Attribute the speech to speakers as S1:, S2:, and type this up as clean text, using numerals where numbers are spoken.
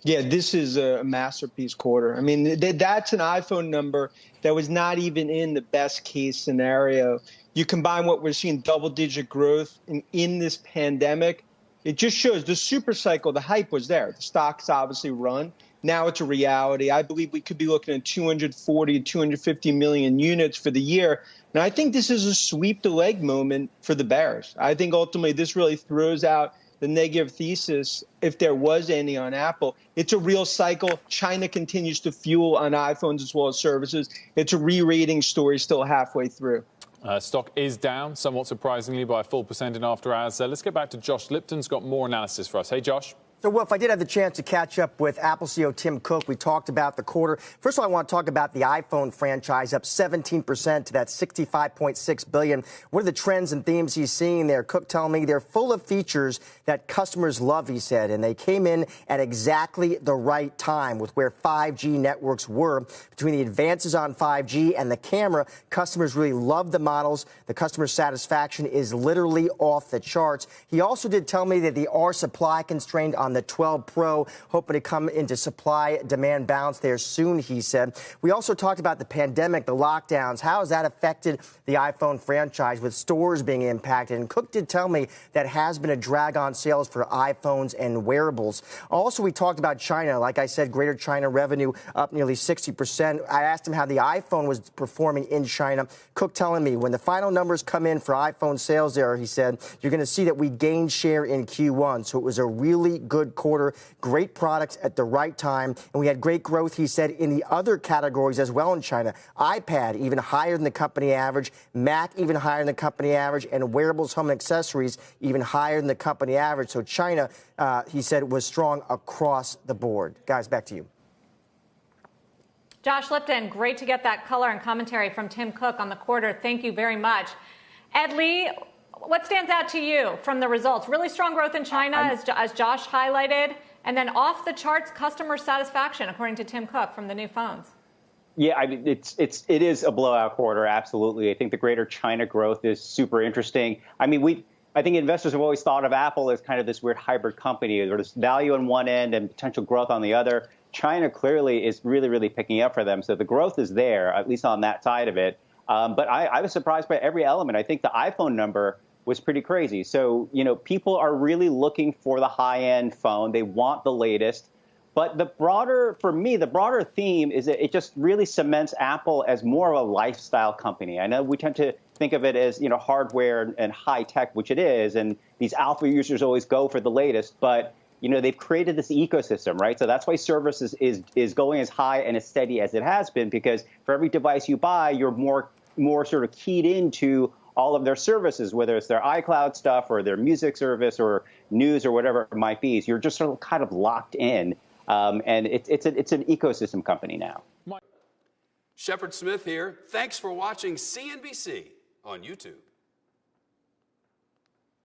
S1: Yeah, this is a masterpiece quarter. I mean, that's an iPhone number that was not even in the best case scenario. You combine what we're seeing, double-digit growth in this pandemic, it just shows the super cycle, the hype was there. The stock's obviously run. Now it's a reality. I believe we could be looking at 240, 250 million units for the year. And I think this is a sweep the leg moment for the bears. I think ultimately this really throws out the negative thesis, if there was any on Apple. It's a real cycle. China continues to fuel on iPhones as well as services. It's a re-rating story still halfway through.
S2: Stock is down, somewhat surprisingly, by a full percent in after hours. Let's get back to Josh Lipton's got more analysis for us. Hey, Josh.
S3: So, Wolf, I did have the chance to catch up with Apple CEO Tim Cook. We talked about the quarter. First of all, I want to talk about the iPhone franchise, up 17% to that $65.6 billion. What are the trends and themes he's seeing there? Cook telling me they're full of features that customers love, he said, and they came in at exactly the right time with where 5G networks were. Between the advances on 5G and the camera, customers really love the models. The customer satisfaction is literally off the charts. He also did tell me that they are supply constrained on the 12 Pro, hoping to come into supply-demand balance there soon, he said. We also talked about the pandemic, the lockdowns. How has that affected the iPhone franchise with stores being impacted? And Cook did tell me that has been a drag on sales for iPhones and wearables. Also, we talked about China. Like I said, Greater China revenue up nearly 60%. I asked him how the iPhone was performing in China. Cook telling me when the final numbers come in for iPhone sales there, he said, you're going to see that we gained share in Q1. So it was a really good quarter, great products at the right time, and we had great growth, he said, in the other categories as well in China. iPad even higher than the company average, Mac even higher than the company average, and wearables, home and accessories even higher than the company average. So China, he said, was strong across the board. Guys, back to you.
S4: Josh Lipton, great to get that color and commentary from Tim Cook on the quarter. Thank you very much. Ed Lee, what stands out to you from the results? Really strong growth in China, as Josh highlighted, and then off the charts customer satisfaction, according to Tim Cook, from the new phones.
S5: Yeah, I mean, it is a blowout quarter, absolutely. I think the Greater China growth is super interesting. I mean, I think investors have always thought of Apple as kind of this weird hybrid company. There's value on one end and potential growth on the other. China clearly is really, really picking up for them. So the growth is there, at least on that side of it. But I was surprised by every element. I think the iPhone number was pretty crazy. So, people are really looking for the high-end phone. They want the latest. But for me, the broader theme is that it just really cements Apple as more of a lifestyle company. I know we tend to think of it as, hardware and high tech, which it is. And these alpha users always go for the latest. But, they've created this ecosystem, right? So that's why services is going as high and as steady as it has been, because for every device you buy, you're more sort of keyed into all of their services, whether it's their iCloud stuff or their music service or news or whatever it might be. So you're just sort of kind of locked in. And it's an ecosystem company now.
S6: Shepard Smith here. Thanks for watching CNBC on YouTube.